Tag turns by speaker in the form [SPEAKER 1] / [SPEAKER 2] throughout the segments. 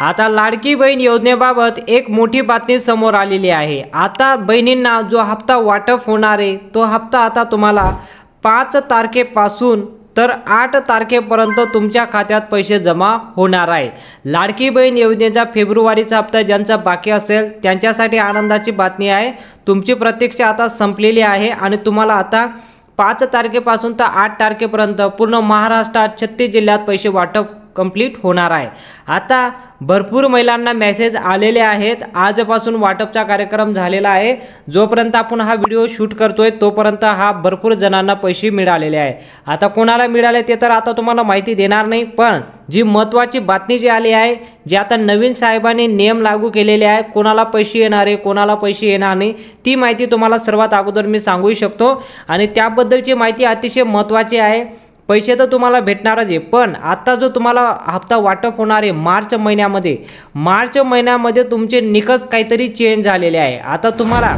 [SPEAKER 1] आता लाडकी बहीण योजनेबाबत एक मोठी बातमी समोर आलेली आहे। आता बहिणींना जो हप्ता वाटप होणार आहे तो हप्ता आता तुम्हाला 5 तारखेपासून तर 8 तारखेपर्यंत तुमच्या खात्यात पैसे जमा होणार आहे। लाडकी बहीण योजनेचा फेब्रुवारीचा हप्ता ज्यांचा बाकी असेल त्यांच्यासाठी आनंदाची बातमी आहे। तुमची प्रतीक्षा आता संपलेली आहे आणि तुम्हाला आता 5 तारखेपासून तर 8 तारखेपर्यंत पूर्ण महाराष्ट्रात 36 जिल्ह्यात पैसे वाटप कंप्लीट होणार आहे। आता भरपूर महिलांना मेसेज आलेले आहेत। आजपासून वाटपचा कार्यक्रम झालेला आहे। जोपर्यंत आपण हा व्हिडिओ शूट करतोय तोपर्यंत हा भरपूर जणांना पैसे मिळालेले आहे। आता कोणाला मिळाले ते तर आता तुम्हाला माहिती देणार नाही, पण जी महत्त्वाची बातमी जी आली आहे, जे आता नवीन साहेबांनी नियम लागू केलेले आहे, कोणाला पैसे येणार आहे कोणाला पैसे येणार नाही, ती माहिती तुम्हाला सर्वात अगोदर मी सांगू शकतो आणि त्याबद्दलची माहिती अतिशय महत्त्वाची आहे। पैसे तर तुम्हाला भेटणारच आहे, पण आता जो तुम्हाला हप्ता वाटप होणार आहे मार्च महिन्यामध्ये तुमचे निकष काहीतरी चेंज झालेले आहे। आता तुम्हाला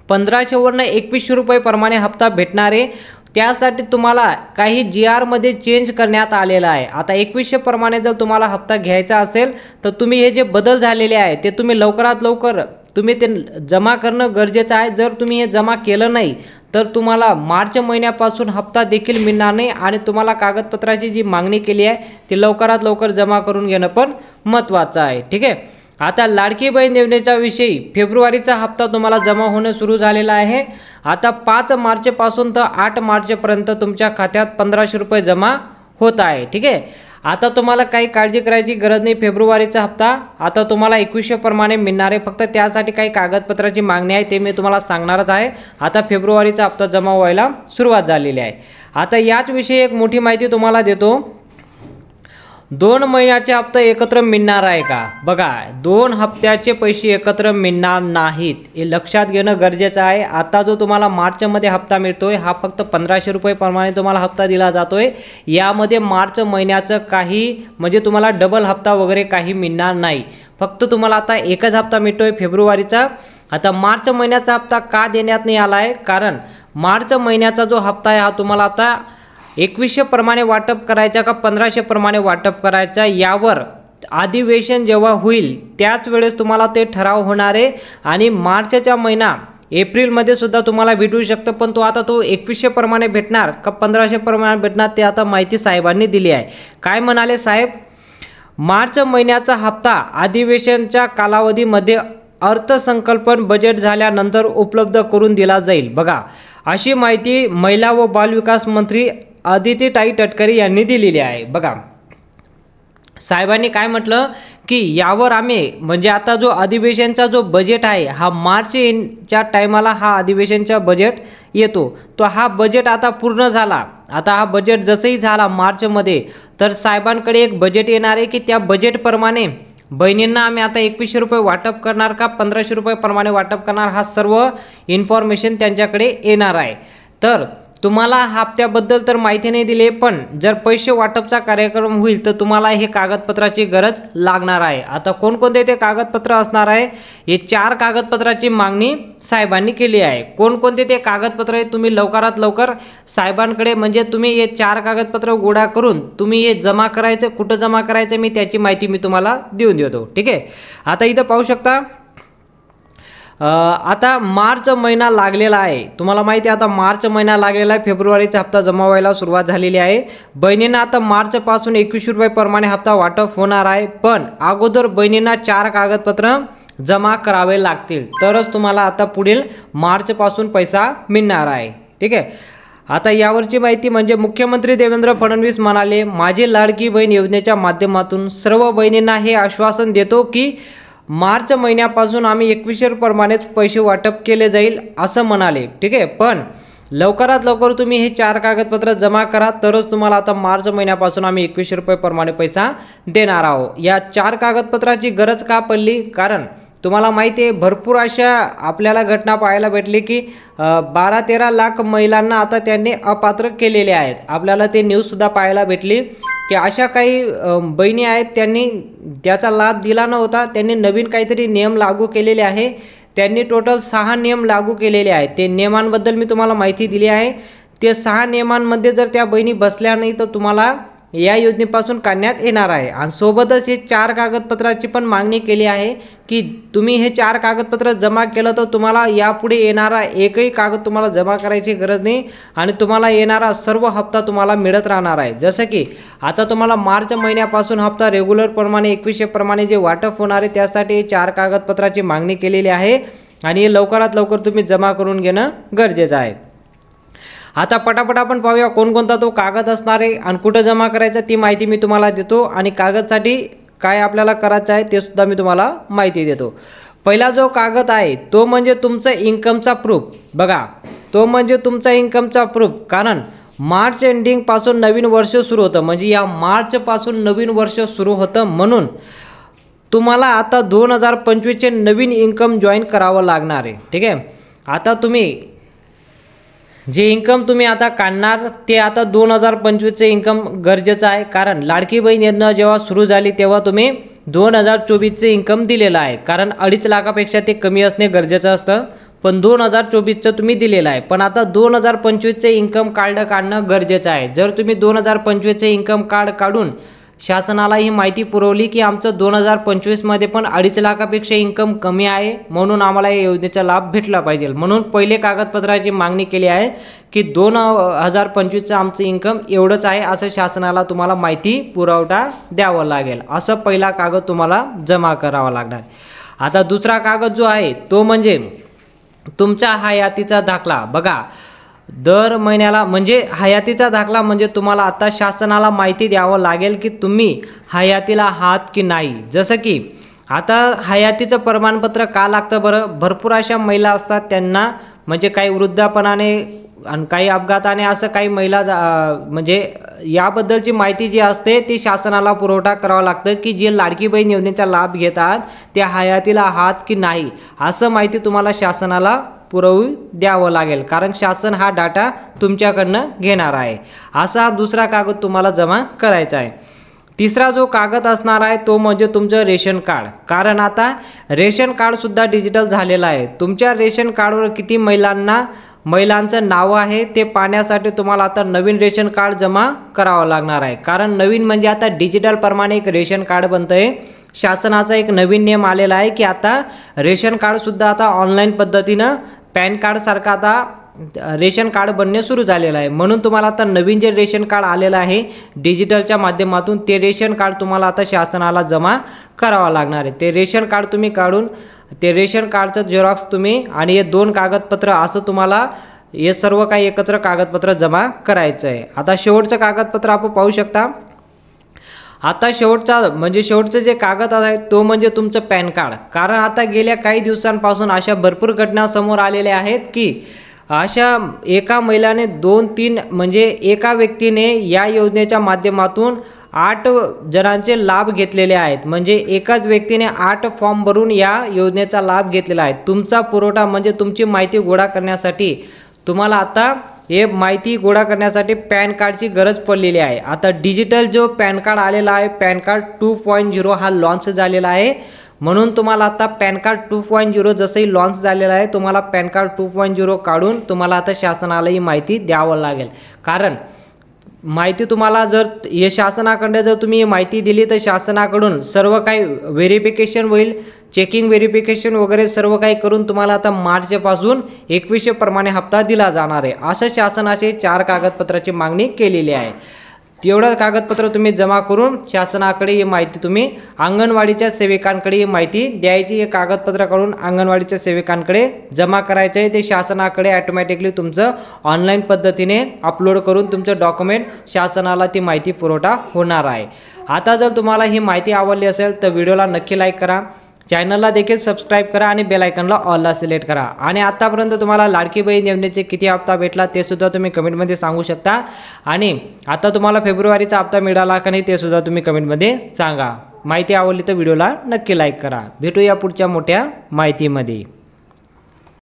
[SPEAKER 1] 1500 वरून 2100 रुपये प्रमाणे हप्ता भेटणार आहे। त्यासाठी तुम्हाला काही GR मध्ये चेंज करण्यात आलेला आहे। आता 2100 प्रमाणे जर तुम्हाला हप्ता घ्यायचा असेल तर तुम्ही हे जे बदल झालेले आहे ते तुम्ही लवकरात लवकर तुम्ही ते जमा करणं गरजेचं आहे। जर तुम्ही हे जमा केलं नाही तर तुम्हाला मार्च महिन्यापासून हप्ता देखील मिळणार नाही आणि तुम्हाला कागदपत्राची जी मागणी केली आहे ती लवकरात लवकर जमा करून घेणं पण महत्त्वाचं आहे। ठीक आहे, आता लाडकी बहीण योजनेच्या विषयी फेब्रुवारीचा हप्ता तुम्हाला जमा होणं सुरू झालेला आहे। आता 5 मार्चपासून तर 8 मार्चपर्यंत तुमच्या खात्यात 1500 रुपये जमा होत आहे। ठीक आहे, आता तुम्हाला काही काळजी करायची गरज नाही। फेब्रुवारीचा हप्ता आता तुम्हाला 2100 प्रमाणे मिळणार आहे। फक्त त्यासाठी काही कागदपत्राची मागणी आहे ते मी तुम्हाला सांगणारच आहे। आता फेब्रुवारीचा हप्ता जमा व्हायला सुरुवात झालेली आहे। आता याच विषयी एक मोठी माहिती तुम्हाला देतो। 2 महिन्याचे हप्ते एकत्र मिळणार आहे का? बघा, 2 हप्त्याचे पैसे एकत्र मिळणार नाहीत, हे लक्षात घेणं गरजेचं आहे। आता जो तुम्हाला मार्चमध्ये हप्ता मिळतोय हा फक्त 1500 रुपये प्रमाणे तुम्हाला हप्ता दिला जातोय। यामध्ये मार्च महिन्याचं काही म्हणजे तुम्हाला डबल हप्ता वगैरे काही मिळणार नाही। फक्त तुम्हाला आता एकच हप्ता मिळतोय फेब्रुवारीचा। आता मार्च महिन्याचा हप्ता का देण्यात नाही आला आहे? कारण मार्च महिन्याचा जो हप्ता आहे हा तुम्हाला आता 2100 प्रमाणे वाटप करायचा का 1500 प्रमाणे वाटप करायचा यावर अधिवेशन जेव्हा होईल त्याच वेळेस तुम्हाला ते ठराव होणार आहे। आणि मार्चचा महिना एप्रिलमध्ये सुद्धा तुम्हाला भेटू शकतं, पण तो आता तो 2100 प्रमाणे भेटणार का 1500 प्रमाणे भेटणार ते आता माहिती साहेबांनी दिली आहे। काय म्हणाले साहेब? मार्च महिन्याचा हप्ता अधिवेशनच्या कालावधीमध्ये अर्थसंकल्पन बजेट झाल्यानंतर उपलब्ध करून दिला जाईल। बघा, अशी माहिती महिला व बालविकास मंत्री अदितीताई तटकरे यांनी दिलेली आहे। बघा, साहेबांनी काय म्हटलं की यावर आम्ही म्हणजे आता जो अधिवेशनचा जो बजेट आहे हा मार्चच्या टायमाला हा अधिवेशनचा बजेट येतो, तो हा बजेट आता पूर्ण झाला। आता हा बजेट जसंही झाला मार्चमध्ये तर साहेबांकडे एक बजेट येणार आहे की त्या बजेटप्रमाणे बहिणींना आम्ही आता 2100 रुपये वाटप करणार का 1500 रुपये प्रमाणे वाटप करणार, हा सर्व इन्फॉर्मेशन त्यांच्याकडे येणार आहे। तर तुम्हाला हप्त्याबद्दल तर माहिती नाही दिली, पण जर पैसे वाटपचा कार्यक्रम होईल तर तुम्हाला हे कागदपत्राची गरज लागणार आहे। आता कोणकोणते ते कागदपत्र असणार आहे? हे 4 कागदपत्राची मागणी साहेबांनी केली आहे। कोणकोणते ते कागदपत्र आहे तुम्ही लवकरात लवकर साहेबांकडे म्हणजे तुम्ही हे 4 कागदपत्र गोळा करून तुम्ही हे जमा करायचं, कुठं जमा करायचं मी त्याची माहिती मी तुम्हाला देऊन देतो। ठीक आहे, आता इथं पाहू शकता आता मार्च महिना लागलेला आहे। तुम्हाला माहिती आहे आता मार्च महिना लागलेला आहे, फेब्रुवारीचा हप्ता जमा व्हायला सुरुवात झालेली आहे। बहिणींना आता मार्चपासून 2100 रुपये प्रमाणे हप्ता वाटप होणार आहे, पण अगोदर बहिणींना 4 कागदपत्र जमा करावे लागतील तरच तुम्हाला आता पुढील मार्चपासून पैसा मिळणार आहे। ठीक आहे, आता यावरची माहिती म्हणजे मुख्यमंत्री देवेंद्र फडणवीस म्हणाले, माझी लाडकी बहीण योजनेच्या माध्यमातून सर्व बहिणींना हे आश्वासन देतो की मार्च महिन्यापासून आम्ही 2100 प्रमाणेच पैसे वाटप केले जाईल असं म्हणाले। ठीक आहे, पण लवकरात लवकर तुम्ही हे 4 कागदपत्र जमा करा तरच तुम्हाला आता मार्च महिन्यापासून आम्ही 2100 रुपये प्रमाणे पैसा देणार आहोत। या 4 कागदपत्राची गरज का पडली? कारण तुम्हाला माहिती आहे भरपूर अशा आपल्याला घटना पाहायला भेटली की 12-13 लाख महिलांना आता त्यांनी अपात्र केलेले आहेत। आपल्याला ते न्यूजसुद्धा पाहायला भेटली की अशा काही बहिणी आहेत त्यांनी त्याचा लाभ दिला नव्हता, त्यांनी नवीन काहीतरी नियम लागू केलेले आहे। त्यांनी टोटल 6 नियम लागू केलेले आहेत। ते नियमांबद्दल मी तुम्हाला माहिती दिली आहे। ते 6 नियमांमध्ये जर त्या बहिणी बसल्या नाही तर तुम्हाला या योजनेपासून काढण्यात येणार आहे। आणि सोबतच हे 4 कागदपत्राची पण मागणी केली आहे की तुम्ही हे 4 कागदपत्र जमा केलं तर तुम्हाला यापुढे येणारा एकही कागद तुम्हाला जमा करायची गरज नाही आणि तुम्हाला येणारा सर्व हप्ता तुम्हाला मिळत राहणार आहे। जसं की आता तुम्हाला मार्च महिन्यापासून हप्ता रेग्युलर प्रमाणे 2100 प्रमाणे जे वाटप होणार आहे त्यासाठी 4 कागदपत्राची मागणी केलेली आहे आणि हे लवकरात लवकर तुम्ही जमा करून घेणं गरजेचं आहे। आता पटापट आपण पाहूया कोणकोणता तो कागद असणार आहे आणि कुठं जमा करायचा ती माहिती मी तुम्हाला देतो आणि कागदसाठी काय आपल्याला करायचं आहे ते सुद्धा मी तुम्हाला माहिती देतो। पहिला जो कागद आहे तो म्हणजे तुमचा इन्कमचा प्रूफ। बघा, तो म्हणजे तुमचा इन्कमचा प्रूफ, कारण मार्च एंडिंग पासून नवीन वर्ष सुरू होतं, म्हणजे या मार्च पासून नवीन वर्ष सुरू होतं म्हणून तुम्हाला आता 2025 चे नवीन इन्कम जॉईन करावं लागणार आहे। ठीक आहे, आता तुम्ही जे इन्कम तुम्ही आता काढणार ते आता 2025 चे इन्कम गरजेचं आहे, कारण लाडकी बहीण योजना जेव्हा सुरू झाली तेव्हा तुम्ही 2024 चे इन्कम दिलेलं आहे, कारण 2.5 लाखापेक्षा ते कमी असणे गरजेचं असतं, पण 2024 तुम्ही दिलेलं आहे। पण आता 2025 चे इन्कम कार्ड काढणं गरजेचं आहे। जर तुम्ही 2025 चे इन्कम कार्ड काढून शासनाला ही माहिती पुरवली की आमचं 2025 मध्ये पण 2.5 लाखापेक्षा इन्कम कमी आहे म्हणून आम्हाला या योजनेचा लाभ भेटला पाहिजे, म्हणून पहिले कागदपत्राची मागणी केली आहे की 2025 चं आमचं इन्कम एवढंच आहे असं शासनाला तुम्हाला माहिती पुरवठा द्यावं लागेल। असं पहिला कागद तुम्हाला जमा करावा लागणार। आता दुसरा कागद जो आहे तो म्हणजे तुमचा हयातीचा दाखला। बघा, दर महिन्याला म्हणजे हयातीचा दाखला म्हणजे तुम्हाला आता शासनाला माहिती द्यावं लागेल की तुम्ही हयातीला आहात की नाही। जसं की आता हयातीचं प्रमाणपत्र का लागतं बरं? भरपूर अशा महिला असतात त्यांना म्हणजे काही वृद्धापणाने आणि काही अपघाताने असं काही महिला म्हणजे याबद्दलची माहिती जी असते ती शासनाला पुरवठा करावा लागतं की जे लाडकी बहीण योजनेचा लाभ घेतात त्या हयातीला आहात की नाही असं माहिती तुम्हाला शासनाला पुरवू द्यावं लागेल, कारण शासन हा डाटा तुमच्याकडनं घेणार आहे। असा दुसरा कागद तुम्हाला जमा करायचा आहे। तिसरा जो कागद असणार आहे तो म्हणजे तुमचं रेशन कार्ड, कारण आता रेशन कार्ड सुद्धा डिजिटल झालेलं आहे। तुमच्या रेशन कार्डवर किती महिलांचं नाव आहे ते पाहण्यासाठी तुम्हाला आता नवीन रेशन कार्ड जमा करावं लागणार आहे, कारण नवीन म्हणजे आता डिजिटल प्रमाणे एक रेशन कार्ड बनतंय। शासनाचा एक नवीन नियम आलेला आहे की आता रेशन कार्ड सुद्धा आता ऑनलाईन पद्धतीनं पॅन कार्ड सारखा आता रेशन कार्ड बनणे सुरू झालेलं आहे, म्हणून तुम्हाला आता नवीन जे रेशन कार्ड आलेलं आहे डिजिटलच्या माध्यमातून ते रेशन कार्ड तुम्हाला आता शासनाला जमा करावं लागणार आहे। ते रेशन कार्ड तुम्ही काढून ते रेशन कार्डचं झेरॉक्स तुम्ही आणि हे 2 कागदपत्र असं तुम्हाला हे सर्व काही एकत्र कागदपत्र जमा करायचं आहे। आता शेवटचं कागदपत्र आपण पाहू शकता। आता शेवटचं जे कागद आहे तो म्हणजे तुमचं पॅन कार्ड, कारण आता गेल्या काही दिवसांपासून अशा भरपूर घटना समोर आलेल्या आहेत की अशा एका महिलाने 2-3 म्हणजे एका व्यक्तीने या योजनेच्या माध्यमातून 8 जणांचे लाभ घेतलेले आहेत, म्हणजे एकाच व्यक्तीने 8 फॉर्म भरून या योजनेचा लाभ घेतलेला आहे। तुमचा पुरवठा म्हणजे तुमची माहिती गोळा करण्यासाठी तुम्हाला आता हे माहिती गोळा करण्यासाठी पॅन कार्डची गरज पडलेली आहे। आता डिजिटल जो पॅन कार्ड आलेला आहे पॅन कार्ड 2.0 हा लॉन्च झालेला आहे, म्हणून तुम्हाला आता पॅन कार्ड 2.0 जसंही लॉन्च झालेला आहे तुम्हाला पॅन कार्ड 2.0 काढून तुम्हाला आता शासनाला ही माहिती द्यावं लागेल, कारण माहिती तुम्हाला जर हे शासनाकडे जर तुम्ही माहिती दिली तर शासनाकडून सर्व काही व्हेरिफिकेशन होईल, चेकिंग व्हेरिफिकेशन वगैरे सर्व काही करून तुम्हाला आता मार्च पासून 2100 प्रमाणे हप्ता दिला जाणार आहे। असं शासनाचे 4 कागदपत्राची मागणी केलेली आहे। तेवढं कागदपत्र तुम्ही जमा करून शासनाकडे ही माहिती तुम्ही अंगणवाडीच्या सेविकांकडे ही माहिती द्यायची। हे कागदपत्र काढून अंगणवाडीच्या सेविकांकडे जमा करायचं आहे, ते शासनाकडे ऑटोमॅटिकली तुमचं ऑनलाईन पद्धतीने अपलोड करून तुमचं डॉक्युमेंट शासनाला ती माहिती पुरवठा होणार आहे। आता जर तुम्हाला ही माहिती आवडली असेल तर व्हिडिओला नक्की लाईक करा, चॅनलला देखील सबस्क्राईब करा आणि बेल आयकॉनला ऑलला सिलेक्ट करा। आणि आतापर्यंत तुम्हाला लाडकी बहीण योजनेचे किती हप्ता भेटला ते सुद्धा तुम्ही कमेंटमध्ये सांगू शकता, आणि आता तुम्हाला फेब्रुवारीचा हप्ता मिळाला का नाही ते सुद्धा तुम्ही कमेंटमध्ये सांगा। माहिती आवडली तर व्हिडिओला नक्की लाईक करा। भेटूया पुढच्या मोठ्या माहितीमध्ये।